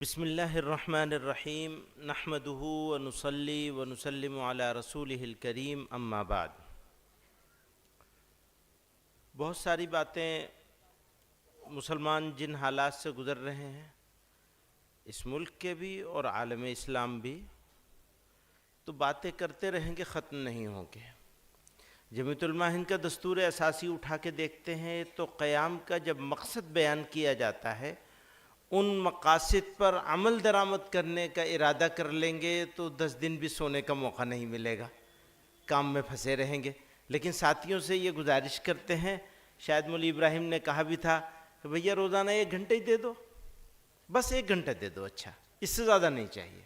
بسم اللہ الرحمن الرحیم نحمدہ ونصلی ونسلم علی رسولہ الکریم اما بعد۔ بہت ساری باتیں مسلمان جن حالات سے گزر رہے ہیں، اس ملک کے بھی اور عالم اسلام بھی، تو باتیں کرتے رہیں گے، ختم نہیں ہوں گے۔ جمعیت علماء ہند کا دستور اساسی اٹھا کے دیکھتے ہیں تو قیام کا جب مقصد بیان کیا جاتا ہے، ان مقاصد پر عمل درآمد کرنے کا ارادہ کر لیں گے تو 10 دن بھی سونے کا موقع نہیں ملے گا، کام میں پھنسے رہیں گے۔ لیکن ساتھیوں سے یہ گزارش کرتے ہیں، شاید مولوی ابراہیم نے کہا بھی تھا کہ بھیا روزانہ 1 گھنٹہ ہی دے دو، بس 1 گھنٹہ دے دو، اچھا اس سے زیادہ نہیں چاہیے،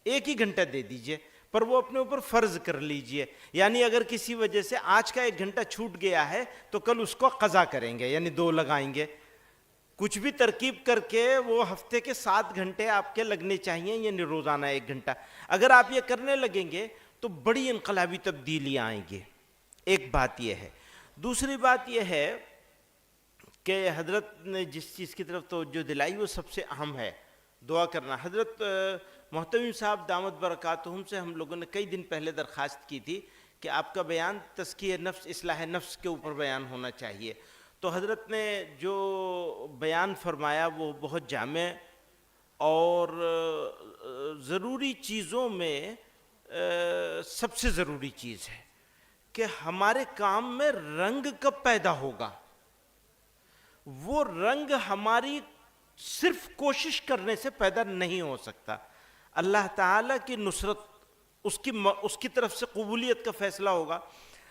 1 ہی گھنٹہ دے دیجئے، پر وہ اپنے اوپر فرض کر لیجئے۔ یعنی اگر کسی وجہ سے آج کا 1 گھنٹہ چھوٹ گیا ہے تو کل اس کو قضا کریں گے، یعنی 2 لگائیں گے۔ کچھ بھی ترکیب کر کے وہ ہفتے کے 7 گھنٹے آپ کے لگنے چاہیے، یعنی روزانہ 1 گھنٹہ۔ اگر آپ یہ کرنے لگیں گے تو بڑی انقلابی تبدیلیاں آئیں گی۔ ایک بات یہ ہے۔ دوسری بات یہ ہے کہ حضرت نے جس چیز کی طرف توجہ دلائی وہ سب سے اہم ہے، دعا کرنا۔ حضرت محتمم صاحب دامت برکاتہم سے ہم لوگوں نے کئی دن پہلے درخواست کی تھی کہ آپ کا بیان تزکیہ نفس، اصلاح نفس کے اوپر بیان ہونا چاہیے۔ تو حضرت نے جو بیان فرمایا وہ بہت جامع اور ضروری چیزوں میں سب سے ضروری چیز ہے کہ ہمارے کام میں رنگ کب پیدا ہوگا۔ وہ رنگ ہماری صرف کوشش کرنے سے پیدا نہیں ہو سکتا۔ اللہ تعالیٰ کی نصرت، اس کی طرف سے قبولیت کا فیصلہ ہوگا۔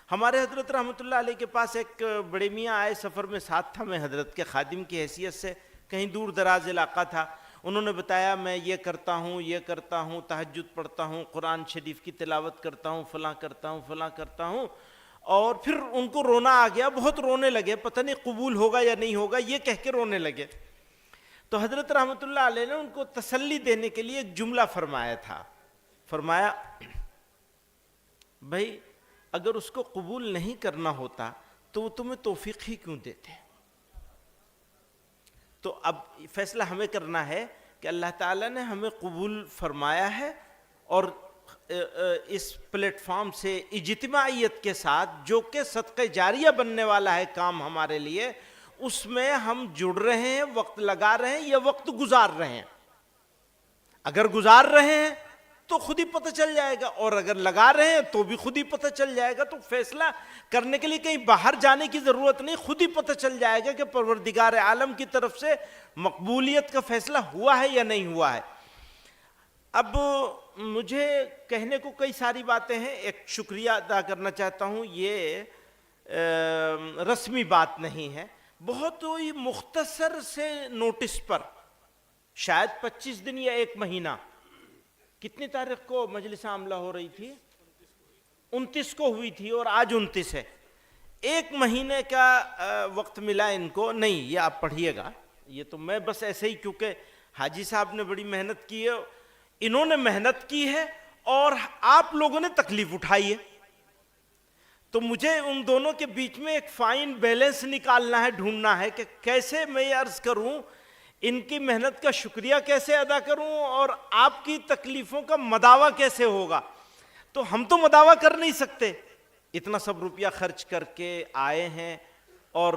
ہمارے حضرت رحمۃ اللہ علیہ کے پاس ایک بڑے میاں آئے، سفر میں ساتھ تھا، میں حضرت کے خادم کی حیثیت سے، کہیں دور دراز علاقہ تھا۔ انہوں نے بتایا میں یہ کرتا ہوں، یہ کرتا ہوں، تہجد پڑھتا ہوں، قرآن شریف کی تلاوت کرتا ہوں، فلاں کرتا ہوں، فلاں کرتا ہوں۔ اور پھر ان کو رونا آ گیا، بہت رونے لگے، پتہ نہیں قبول ہوگا یا نہیں ہوگا، یہ کہہ کے رونے لگے۔ تو حضرت رحمۃ اللہ علیہ نے ان کو تسلی دینے کے لیے ایک جملہ فرمایا تھا، فرمایا بھائی اگر اس کو قبول نہیں کرنا ہوتا تو وہ تمہیں توفیق ہی کیوں دیتے۔ تو اب فیصلہ ہمیں کرنا ہے کہ اللہ تعالیٰ نے ہمیں قبول فرمایا ہے، اور اس پلیٹ فارم سے اجتماعیت کے ساتھ جو کہ صدقہ جاریہ بننے والا ہے کام ہمارے لیے، اس میں ہم جڑ رہے ہیں، وقت لگا رہے ہیں یا وقت گزار رہے ہیں۔ اگر گزار رہے ہیں تو خود ہی پتہ چل جائے گا، اور اگر لگا رہے ہیں تو بھی خود ہی پتہ چل جائے گا۔ تو فیصلہ کرنے کے لیے کہیں باہر جانے کی ضرورت نہیں، خود ہی پتہ چل جائے گا کہ پروردگار عالم کی طرف سے مقبولیت کا فیصلہ ہوا ہے یا نہیں ہوا ہے۔ اب مجھے کہنے کو کئی ساری باتیں ہیں، ایک شکریہ ادا کرنا چاہتا ہوں، یہ رسمی بات نہیں ہے، بہت ہی مختصر سے نوٹس پر، شاید 25 دن یا 1 مہینہ، کتنی تاریخ کو مجلس عاملہ ہو رہی تھی؟ 29 کو ہوئی تھی، اور آج 29 ہے۔ 1 مہینے کا وقت ملا ان کو۔ نہیں، یہ آپ پڑھیے گا، یہ تو میں بس ایسے ہی، کیونکہ حاجی صاحب نے بڑی محنت کی ہے، انہوں نے محنت کی ہے اور آپ لوگوں نے تکلیف اٹھائی ہے، تو مجھے ان دونوں کے بیچ میں ایک فائن بیلنس نکالنا ہے، ڈھونڈنا ہے کہ کیسے میں یہ عرض کروں، ان کی محنت کا شکریہ کیسے ادا کروں، اور آپ کی تکلیفوں کا مداوع کیسے ہوگا۔ تو ہم تو مداوع کر نہیں سکتے، اتنا سب روپیہ خرچ کر کے آئے ہیں، اور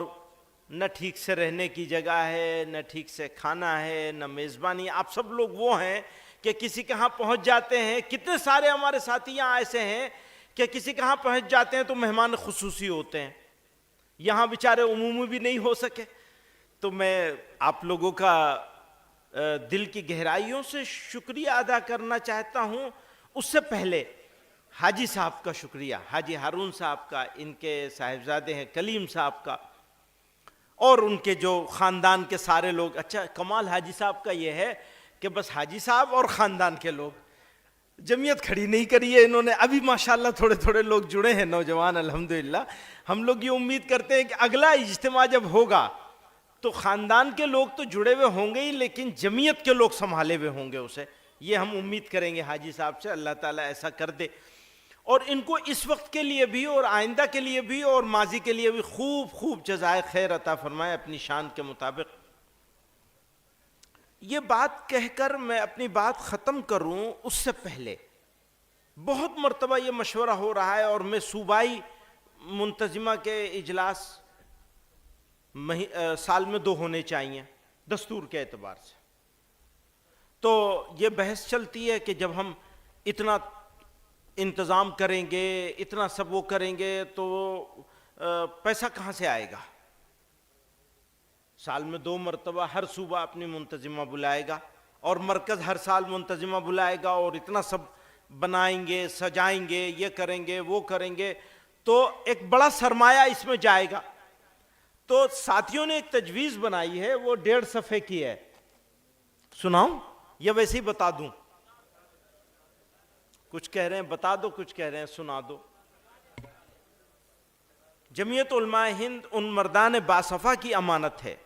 نہ ٹھیک سے رہنے کی جگہ ہے، نہ ٹھیک سے کھانا ہے، نہ میزبانی۔ آپ سب لوگ وہ ہیں کہ کسی کے ہاں پہنچ جاتے ہیں، کتنے سارے ہمارے ساتھی یہاں ایسے ہیں کہ کسی کے ہاں پہنچ جاتے ہیں تو مہمان خصوصی ہوتے ہیں، یہاں بیچارے عمومی بھی نہیں ہو سکے۔ تو میں آپ لوگوں کا دل کی گہرائیوں سے شکریہ ادا کرنا چاہتا ہوں۔ اس سے پہلے حاجی صاحب کا شکریہ، حاجی ہارون صاحب کا، ان کے صاحبزادے ہیں کلیم صاحب کا، اور ان کے جو خاندان کے سارے لوگ۔ اچھا کمال حاجی صاحب کا یہ ہے کہ بس حاجی صاحب اور خاندان کے لوگ، جمعیت کھڑی نہیں کری ہے انہوں نے، ابھی ماشاءاللہ تھوڑے تھوڑے لوگ جڑے ہیں، نوجوان، الحمدللہ۔ ہم لوگ یہ امید کرتے ہیں کہ اگلا اجتماع جب ہوگا تو خاندان کے لوگ تو جڑے ہوئے ہوں گے ہی، لیکن جمعیت کے لوگ سنبھالے ہوئے ہوں گے اسے، یہ ہم امید کریں گے حاجی صاحب سے، اللہ تعالیٰ ایسا کر دے۔ اور ان کو اس وقت کے لیے بھی اور آئندہ کے لیے بھی اور ماضی کے لیے بھی خوب خوب جزائے خیر عطا فرمائے اپنی شان کے مطابق۔ یہ بات کہہ کر میں اپنی بات ختم کروں اس سے پہلے بہت مرتبہ یہ مشورہ ہو رہا ہے، اور میں صوبائی منتظمہ کے اجلاس سال میں 2 ہونے چاہیے دستور کے اعتبار سے، تو یہ بحث چلتی ہے کہ جب ہم اتنا انتظام کریں گے، اتنا سب وہ کریں گے تو پیسہ کہاں سے آئے گا؟ سال میں 2 مرتبہ ہر صوبہ اپنی منتظمہ بلائے گا، اور مرکز ہر سال منتظمہ بلائے گا، اور اتنا سب بنائیں گے، سجائیں گے، یہ کریں گے، وہ کریں گے، تو ایک بڑا سرمایہ اس میں جائے گا۔ تو ساتھیوں نے ایک تجویز بنائی ہے، وہ 1.5 صفحے کی ہے، سناؤں یا ویسے ہی بتا دوں؟ کچھ کہہ رہے ہیں بتا دو، کچھ کہہ رہے ہیں سنا دو۔ جمعیت علماء ہند ان مردان باصفا کی امانت ہے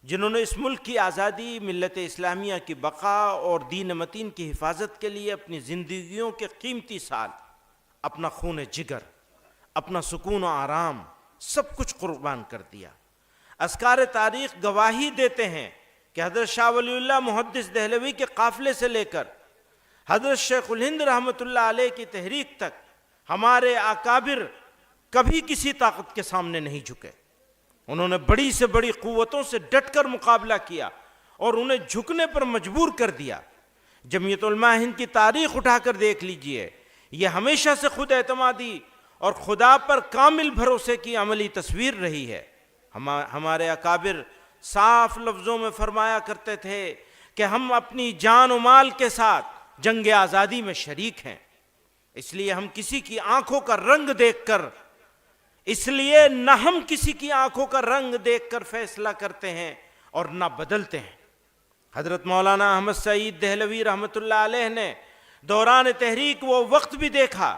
جنہوں نے اس ملک کی آزادی، ملت اسلامیہ کی بقا اور دین متین کی حفاظت کے لیے اپنی زندگیوں کے قیمتی سال، اپنا خون جگر، اپنا سکون و آرام سب کچھ قربان کر دیا۔ اذکار تاریخ گواہی دیتے ہیں کہ حضرت شاہ ولی اللہ محدث دہلوی کے قافلے سے لے کر حضرت شیخ الہند رحمۃ اللہ علیہ کی تحریک تک ہمارے اکابر کبھی کسی طاقت کے سامنے نہیں جھکے۔ انہوں نے بڑی سے بڑی قوتوں سے ڈٹ کر مقابلہ کیا اور انہیں جھکنے پر مجبور کر دیا۔ جمعیت علماء ہند کی تاریخ اٹھا کر دیکھ لیجئے، یہ ہمیشہ سے خود اعتمادی اور خدا پر کامل بھروسے کی عملی تصویر رہی ہے۔ ہمارے اکابر صاف لفظوں میں فرمایا کرتے تھے کہ ہم اپنی جان و مال کے ساتھ جنگ آزادی میں شریک ہیں، اس لیے ہم کسی کی آنکھوں کا رنگ دیکھ کر فیصلہ کرتے ہیں اور نہ بدلتے ہیں۔ حضرت مولانا احمد سعید دہلوی رحمۃ اللہ علیہ نے دوران تحریک وہ وقت بھی دیکھا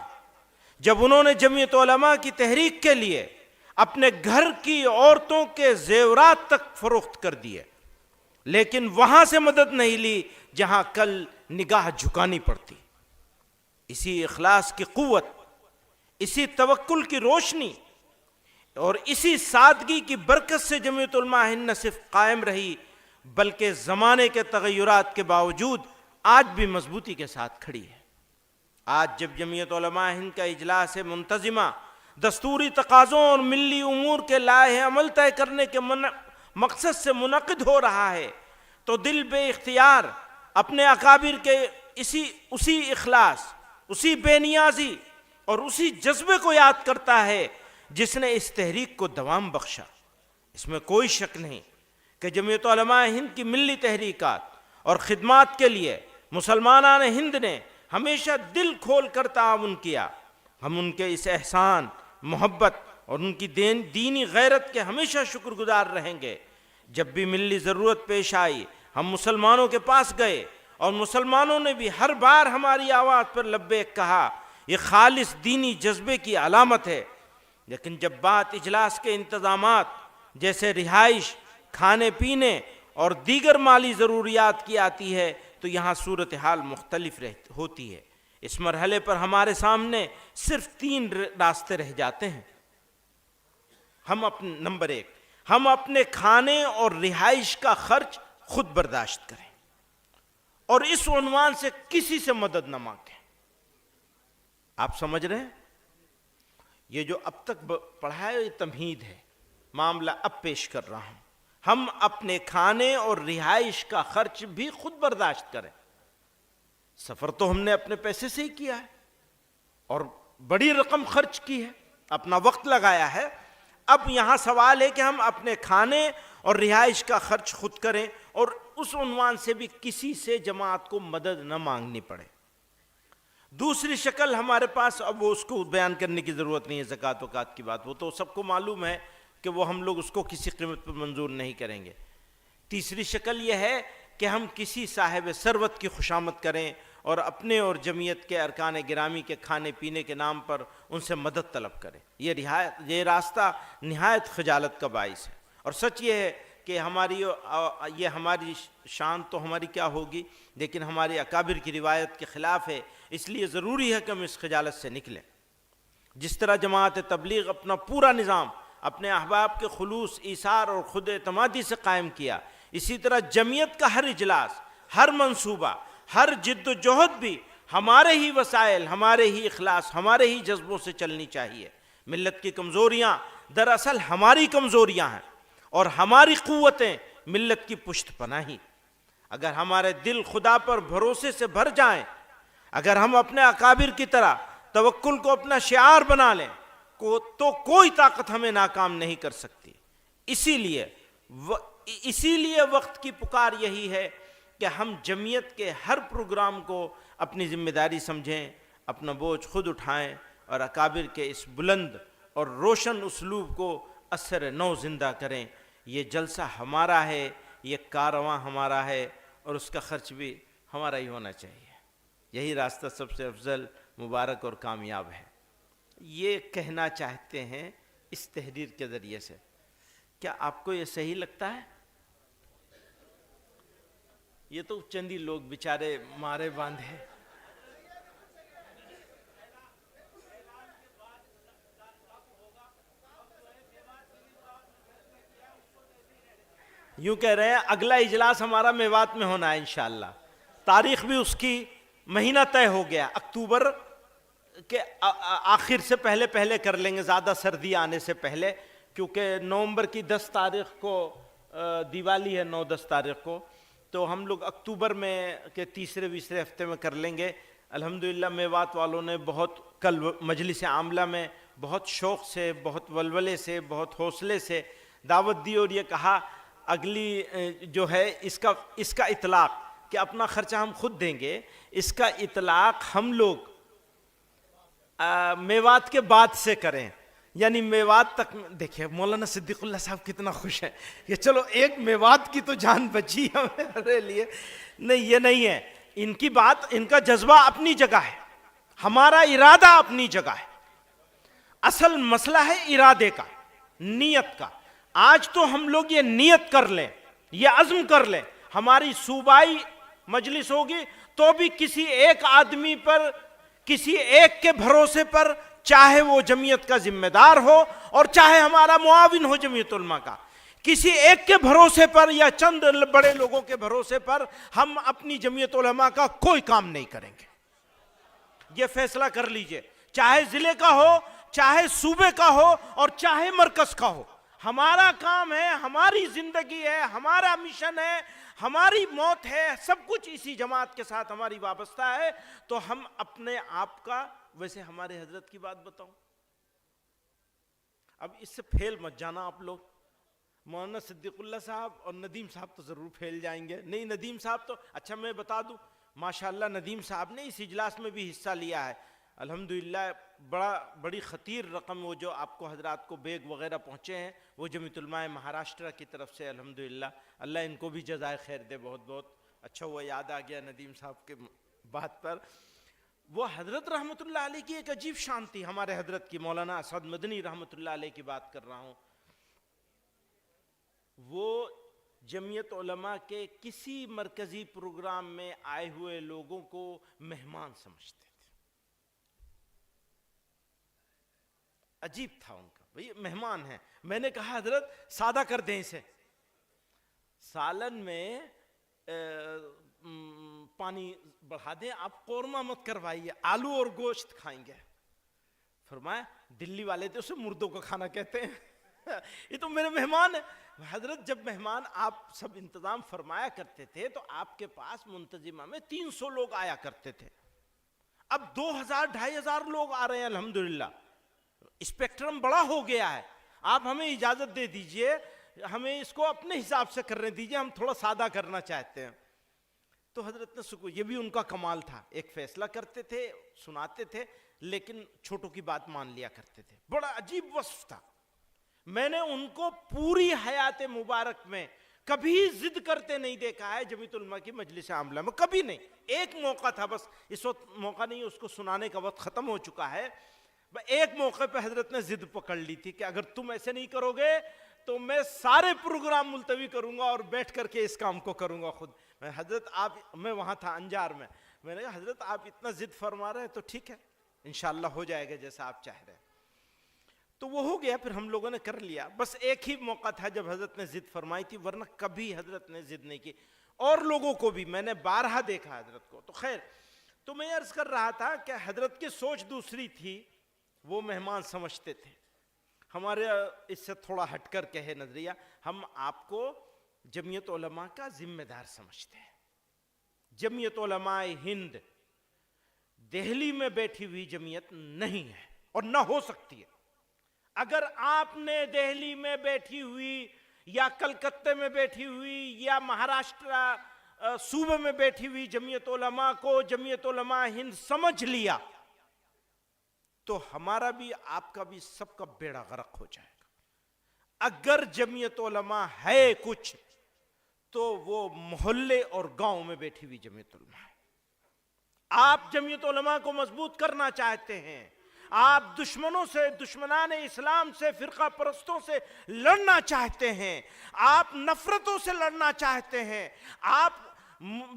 جب انہوں نے جمعیت علماء کی تحریک کے لیے اپنے گھر کی عورتوں کے زیورات تک فروخت کر دیے، لیکن وہاں سے مدد نہیں لی جہاں کل نگاہ جھکانی پڑتی۔ اسی اخلاص کی قوت، اسی توکل کی روشنی اور اسی سادگی کی برکت سے جمعیت علماء ہند نہ صرف قائم رہی بلکہ زمانے کے تغیرات کے باوجود آج بھی مضبوطی کے ساتھ کھڑی ہے۔ آج جب جمعیت علماء ہند کا اجلاس منتظمہ دستوری تقاضوں اور ملی امور کے لائحہ عمل طے کرنے کے مقصد سے منعقد ہو رہا ہے تو دل بے اختیار اپنے اکابر کے اسی اخلاص، اسی بے نیازی اور اسی جذبے کو یاد کرتا ہے جس نے اس تحریک کو دوام بخشا۔ اس میں کوئی شک نہیں کہ جمعیت علماء ہند کی ملی تحریکات اور خدمات کے لیے مسلمانان ہند نے ہمیشہ دل کھول کر تعاون کیا۔ ہم ان کے اس احسان، محبت اور ان کی دینی غیرت کے ہمیشہ شکر گزار رہیں گے۔ جب بھی ملی ضرورت پیش آئی ہم مسلمانوں کے پاس گئے اور مسلمانوں نے بھی ہر بار ہماری آواز پر لبیک کہا۔ یہ خالص دینی جذبے کی علامت ہے۔ لیکن جب بات اجلاس کے انتظامات جیسے رہائش، کھانے پینے اور دیگر مالی ضروریات کی آتی ہے تو یہاں صورتحال مختلف ہوتی ہے۔ اس مرحلے پر ہمارے سامنے صرف 3 راستے رہ جاتے ہیں۔ نمبر 1، ہم اپنے کھانے اور رہائش کا خرچ خود برداشت کریں اور اس عنوان سے کسی سے مدد نہ مانگیں۔ آپ سمجھ رہے ہیں؟ یہ جو اب تک پڑھا ہے یہ تمہید ہے، معاملہ اب پیش کر رہا ہوں۔ ہم اپنے کھانے اور رہائش کا خرچ بھی خود برداشت کریں۔ سفر تو ہم نے اپنے پیسے سے ہی کیا ہے اور بڑی رقم خرچ کی ہے، اپنا وقت لگایا ہے۔ اب یہاں سوال ہے کہ ہم اپنے کھانے اور رہائش کا خرچ خود کریں اور اس عنوان سے بھی کسی سے جماعت کو مدد نہ مانگنی پڑے۔ دوسری شکل ہمارے پاس، اب وہ اس کو بیان کرنے کی ضرورت نہیں ہے، زکوٰۃ وکات کی بات وہ تو سب کو معلوم ہے کہ وہ ہم لوگ اس کو کسی قیمت پر منظور نہیں کریں گے۔ تیسری شکل یہ ہے کہ ہم کسی صاحب ثروت کی خوشامد کریں اور اپنے اور جمعیت کے ارکان گرامی کے کھانے پینے کے نام پر ان سے مدد طلب کریں۔ یہ راستہ نہایت خجالت کا باعث ہے، اور سچ یہ ہے کہ ہماری شان تو ہماری کیا ہوگی، لیکن ہماری اکابر کی روایت کے خلاف ہے، اس لیے ضروری ہے کہ ہم اس خجالت سے نکلیں۔ جس طرح جماعت تبلیغ اپنا پورا نظام اپنے احباب کے خلوص، ایثار اور خود اعتمادی سے قائم کیا، اسی طرح جمعیت کا ہر اجلاس، ہر منصوبہ، ہر جد و جہد بھی ہمارے ہی وسائل، ہمارے ہی اخلاص، ہمارے ہی جذبوں سے چلنی چاہیے۔ ملت کی کمزوریاں دراصل ہماری کمزوریاں ہیں، اور ہماری قوتیں ملت کی پشت پناہی۔ اگر ہمارے دل خدا پر بھروسے سے بھر جائیں، اگر ہم اپنے اکابر کی طرح توکل کو اپنا شعار بنا لیں تو کوئی طاقت ہمیں ناکام نہیں کر سکتی۔ اسی لیے وقت کی پکار یہی ہے کہ ہم جمعیت کے ہر پروگرام کو اپنی ذمہ داری سمجھیں، اپنا بوجھ خود اٹھائیں، اور اکابر کے اس بلند اور روشن اسلوب کو اثر نو زندہ کریں۔ یہ جلسہ ہمارا ہے، یہ کارواں ہمارا ہے، اور اس کا خرچ بھی ہمارا ہی ہونا چاہیے۔ یہی راستہ سب سے افضل، مبارک اور کامیاب ہے۔ یہ کہنا چاہتے ہیں اس تحریر کے ذریعے سے۔ کیا آپ کو یہ صحیح لگتا ہے؟ یہ تو چندی لوگ بیچارے مارے باندھے۔ یوں کہہ رہے ہیں اگلا اجلاس ہمارا میوات میں ہونا ہے انشاءاللہ۔ تاریخ بھی اس کی مہینہ طے ہو گیا، اکتوبر کے آخر سے پہلے کر لیں گے، زیادہ سردی آنے سے پہلے، کیونکہ نومبر کی 10 تاریخ کو دیوالی ہے، 9-10 تاریخ کو، تو ہم لوگ اکتوبر میں کے تیسرے ہفتے میں کر لیں گے۔ الحمدللہ میوات والوں نے بہت کل مجلس عاملہ میں بہت شوق سے، بہت ولولے سے، بہت حوصلے سے دعوت دی، اور یہ کہا اگلی جو ہے اس کا اطلاق، کہ اپنا خرچہ ہم خود دیں گے، اس کا اطلاق ہم لوگ میوات کے بعد سے کریں، یعنی میوات تک۔ دیکھیں مولانا صدیق اللہ صاحب کتنا خوش ہیں کہ چلو ایک میوات کی تو جان بچی ہمارے لیے۔ نہیں، یہ نہیں ہے، ان کی بات، ان کا جذبہ اپنی جگہ ہے، ہمارا ارادہ اپنی جگہ ہے۔ اصل مسئلہ ہے ارادے کا، نیت کا۔ آج تو ہم لوگ یہ نیت کر لیں، یہ عزم کر لیں، ہماری صوبائی مجلس ہوگی تو بھی کسی ایک آدمی پر، کسی ایک کے بھروسے پر، چاہے وہ جمعیت کا ذمہ دار ہو اور چاہے ہمارا معاون ہو جمعیت علماء کا، کسی ایک کے بھروسے پر یا چند بڑے لوگوں کے بھروسے پر ہم اپنی جمعیت علماء کا کوئی کام نہیں کریں گے۔ یہ فیصلہ کر لیجئے، چاہے ضلع کا ہو، چاہے صوبے کا ہو، اور چاہے مرکز کا ہو۔ ہمارا کام ہے، ہماری زندگی ہے، ہمارا مشن ہے، ہماری موت ہے، سب کچھ اسی جماعت کے ساتھ ہماری وابستہ ہے۔ تو ہم اپنے آپ کا، ویسے ہمارے حضرت کی بات بتاؤں، اب اس سے پھیل مت جانا آپ لوگ۔ مولانا صدیق اللہ صاحب اور ندیم صاحب تو ضرور پھیل جائیں گے۔ نہیں، ندیم صاحب تو، اچھا میں بتا دوں، ماشاءاللہ ندیم صاحب نے اس اجلاس میں بھی حصہ لیا ہے، الحمدللہ۔ بڑی خطیر رقم وہ جو آپ کو حضرات کو بیگ وغیرہ پہنچے ہیں، وہ جمعیت علماء مہاراشٹر کی طرف سے، الحمدللہ، اللہ ان کو بھی جزائے خیر دے بہت بہت۔ اچھا ہوا یاد آ گیا ندیم صاحب کے بات پر۔ وہ حضرت رحمت اللہ علیہ کی ایک عجیب شان تھی، ہمارے حضرت کی، مولانا اسد مدنی رحمت اللہ علیہ کی بات کر رہا ہوں۔ وہ جمعیت علماء کے کسی مرکزی پروگرام میں آئے ہوئے لوگوں کو مہمان سمجھتے تھے۔ عجیب تھا ان کا، بھئی مہمان ہیں۔ میں نے کہا حضرت سادہ کر دیں اسے، سالن میں پانی بڑھا دیں، آپ قورمہ مت کروائیے، آلو اور گوشت کھائیں گے۔ فرمایا دلی والے تو اسے مردوں کا کھانا کہتے ہیں، یہ تو میرے مہمان ہیں۔ حضرت جب مہمان آپ سب انتظام فرمایا کرتے تھے تو آپ کے پاس منتظمہ میں 300 لوگ آیا کرتے تھے، اب 2000-2500 لوگ آ رہے ہیں، الحمدللہ۔ اسپیکٹرم بڑا ہو گیا ہے، آپ ہمیں اجازت دے دیجئے، ہمیں اس کو اپنے حساب سے کرنے دیجئے، ہم تھوڑا سادہ کرنا چاہتے ہیں۔ تو حضرت نے سکو، یہ بھی ان کا کمال تھا، ایک فیصلہ کرتے تھے، سناتے تھے، لیکن چھوٹوں کی بات مان لیا کرتے تھے۔ بڑا عجیب وصف تھا۔ میں نے ان کو پوری حیات مبارک میں کبھی ضد کرتے نہیں دیکھا ہے جمعیت علماء کی مجلس عاملہ میں، کبھی نہیں۔ ایک موقع تھا بس، اس وقت موقع نہیں، اس کو سنانے کا وقت ختم ہو چکا ہے۔ ایک موقع پہ حضرت نے ضد پکڑ لی تھی کہ اگر تم ایسے نہیں کرو گے تو میں سارے پروگرام ملتوی کروں گا اور بیٹھ کر کے اس کام کو کروں گا خود۔ حضرت میں وہاں تھا انجار میں، میں نے کہا حضرت آپ اتنا ضد فرما رہے ہیں تو ٹھیک ہے، انشاءاللہ ہو جائے گا جیسا آپ چاہ رہے ہیں۔ تو وہ ہو گیا، پھر ہم لوگوں نے کر لیا. بس ایک ہی موقع تھا جب حضرت نے ضد فرمائی تھی، ورنہ کبھی حضرت نے ضد نہیں کی. اور لوگوں کو بھی میں نے بارہا دیکھا حضرت کو. تو خیر، تو میں عرض کر رہا تھا کہ حضرت کی سوچ دوسری تھی، وہ مہمان سمجھتے تھے. ہمارے اس سے تھوڑا ہٹ کر کہے نظریہ، ہم آپ کو جمعیت علماء کا ذمہ دار سمجھتے ہیں. جمعیت علماء ہند دہلی میں بیٹھی ہوئی جمعیت نہیں ہے اور نہ ہو سکتی ہے. اگر آپ نے دہلی میں بیٹھی ہوئی یا کلکتے میں بیٹھی ہوئی یا مہاراشٹر صوبے میں بیٹھی ہوئی جمعیت علماء کو جمعیت علماء ہند سمجھ لیا تو ہمارا بھی آپ کا بھی سب کا بیڑا غرق ہو جائے گا. اگر جمعیت علماء ہے کچھ تو وہ محلے اور گاؤں میں بیٹھی ہوئی جمعیت علماء ہے. آپ جمعیت علماء کو مضبوط کرنا چاہتے ہیں، آپ دشمنوں سے، دشمنان اسلام سے، فرقہ پرستوں سے لڑنا چاہتے ہیں، آپ نفرتوں سے لڑنا چاہتے ہیں، آپ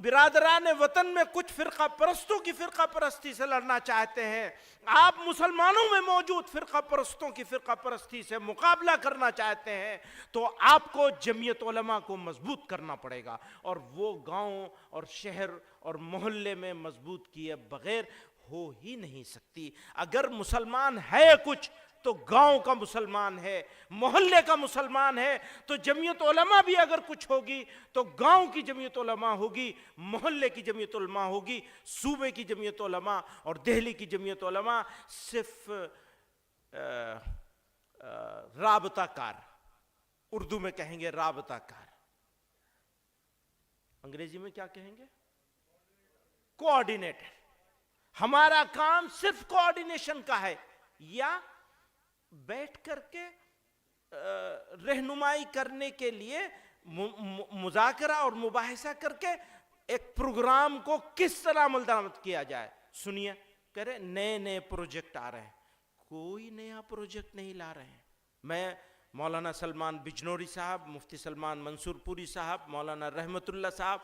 برادران وطن میں کچھ فرقہ پرستوں کی فرقہ پرستی سے لڑنا چاہتے ہیں، آپ مسلمانوں میں موجود فرقہ پرستوں کی فرقہ پرستی سے مقابلہ کرنا چاہتے ہیں، تو آپ کو جمعیت علماء کو مضبوط کرنا پڑے گا. اور وہ گاؤں اور شہر اور محلے میں مضبوط کیے بغیر ہو ہی نہیں سکتی. اگر مسلمان ہے کچھ تو گاؤں کا مسلمان ہے، محلے کا مسلمان ہے. تو جمعیت علماء بھی اگر کچھ ہوگی تو گاؤں کی جمعیت علماء ہوگی، محلے کی جمعیت علماء ہوگی، صوبے کی جمعیت علماء اور دہلی کی جمعیت علماء صرف رابطہ کار، اردو میں کہیں گے رابطہ کار، انگریزی میں کیا کہیں گے؟ کوآرڈینیٹر. ہمارا کام صرف کوآرڈینیشن کا ہے، یا بیٹھ کر کے رہنمائی کرنے کے لیے مذاکرہ اور مباحثہ کر کے ایک پروگرام کو کس طرح عمل درآمد کیا جائے. سنیے، کہہ رہے نئے پروجیکٹ آ رہے ہیں. کوئی نیا پروجیکٹ نہیں لا رہے ہیں. میں مولانا سلمان بجنوری صاحب، مفتی سلمان منصور پوری صاحب، مولانا رحمت اللہ صاحب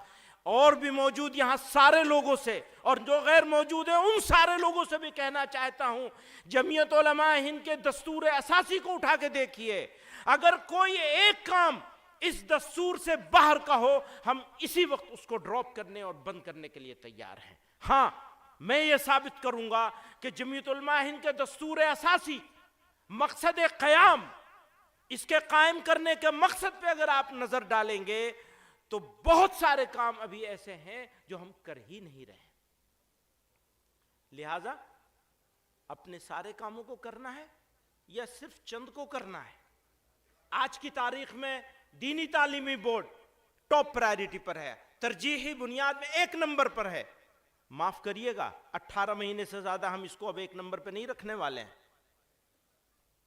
اور بھی موجود یہاں سارے لوگوں سے، اور جو غیر موجود ہیں ان سارے لوگوں سے بھی کہنا چاہتا ہوں، جمعیت علماء ہند کے دستور اساسی کو اٹھا کے دیکھیے. اگر کوئی ایک کام اس دستور سے باہر کا ہو، ہم اسی وقت اس کو ڈراپ کرنے اور بند کرنے کے لیے تیار ہیں. ہاں، میں یہ ثابت کروں گا کہ جمعیت علماء ہند کے دستور اساسی، مقصد قیام، اس کے قائم کرنے کے مقصد پہ اگر آپ نظر ڈالیں گے تو بہت سارے کام ابھی ایسے ہیں جو ہم کر ہی نہیں رہے. لہذا اپنے سارے کاموں کو کرنا ہے یا صرف چند کو کرنا ہے؟ آج کی تاریخ میں دینی تعلیمی بورڈ ٹاپ پرائیورٹی پر ہے، ترجیحی بنیاد میں 1 نمبر پر ہے. معاف کریے گا، 18 مہینے سے زیادہ ہم اس کو اب 1 نمبر پہ نہیں رکھنے والے ہیں.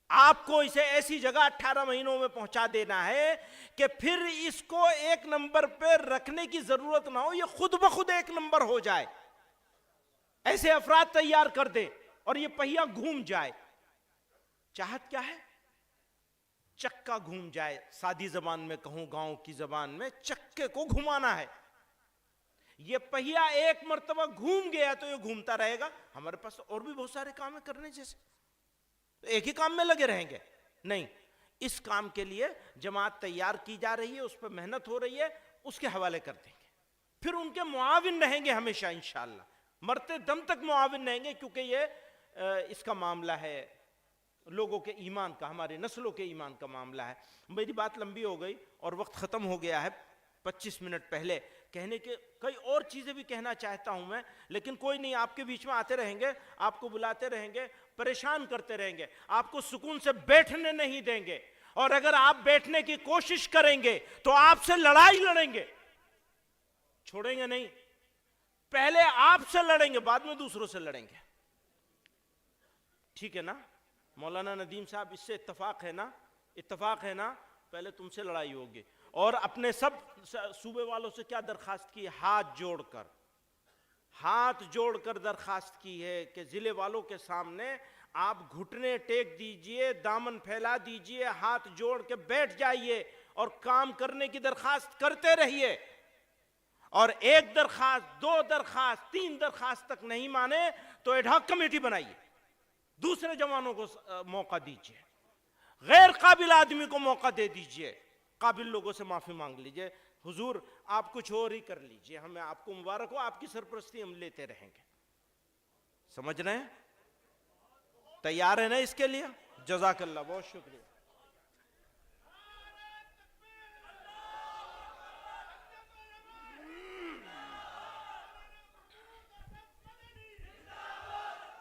آپ کو اسے ایسی جگہ 18 مہینوں میں پہنچا دینا ہے کہ پھر اس کو 1 نمبر پہ رکھنے کی ضرورت نہ ہو، یہ خود بخود 1 نمبر ہو جائے. ایسے افراد تیار کر دے اور یہ پہیہ گھوم جائے. چاہت کیا ہے؟ چکا گھوم جائے. سادی زبان میں کہوں، گاؤں کی زبان میں، چکے کو گھمانا ہے. یہ پہیہ ایک مرتبہ گھوم گیا تو یہ گھومتا رہے گا. ہمارے پاس اور بھی بہت سارے کام ہیں کرنے جیسے، ایک ہی کام میں لگے رہیں گے؟ نہیں. اس کام کے لیے جماعت تیار کی جا رہی ہے، اس پہ محنت ہو رہی ہے، اس کے حوالے کر دیں گے. پھر ان کے معاون رہیں گے ہمیشہ انشاءاللہ، مرتے دم تک معاون رہیں گے، کیونکہ یہ اس کا معاملہ ہے لوگوں کے ایمان کا، ہمارے نسلوں کے ایمان کا معاملہ ہے. میری بات لمبی ہو گئی اور وقت ختم ہو گیا ہے. 25 منٹ پہلے کہنے کے کئی اور چیزیں بھی کہنا چاہتا ہوں میں، لیکن کوئی نہیں، آپ کے بیچ میں آتے رہیں گے، آپ کو بلاتے رہیں گے، پریشان کرتے رہیں گے، آپ کو سکون سے بیٹھنے نہیں دیں گے. اور اگر آپ بیٹھنے کی کوشش کریں گے تو آپ سے لڑائی لڑیں گے، چھوڑیں گے نہیں. پہلے آپ سے لڑیں گے، بعد میں دوسروں سے لڑیں گے. ٹھیک ہے نا مولانا ندیم صاحب؟ اس سے اتفاق ہے نا؟ اتفاق ہے نا؟ پہلے تم سے لڑائی ہوگی. اور اپنے سب صوبے والوں سے کیا درخواست کی؟ ہاتھ جوڑ کر درخواست کی ہے کہ ضلع والوں کے سامنے آپ گھٹنے ٹیک دیجئے، دامن پھیلا دیجئے، ہاتھ جوڑ کے بیٹھ جائیے اور کام کرنے کی درخواست کرتے رہیے. اور 1 درخواست، 2 درخواست، 3 درخواست تک نہیں مانے تو ایڈ ہاک کمیٹی بنائیے، دوسرے جوانوں کو موقع دیجئے. غیر قابل آدمی کو موقع دے دیجئے، قابل لوگوں سے معافی مانگ لیجئے، حضور آپ کچھ اور ہی کر لیجئے، ہمیں آپ کو مبارک ہو، آپ کی سرپرستی ہم لیتے رہیں گے۔ سمجھ رہے ہیں؟ تیار ہے نا اس کے لیے؟ جزاک اللہ، بہت شکریہ۔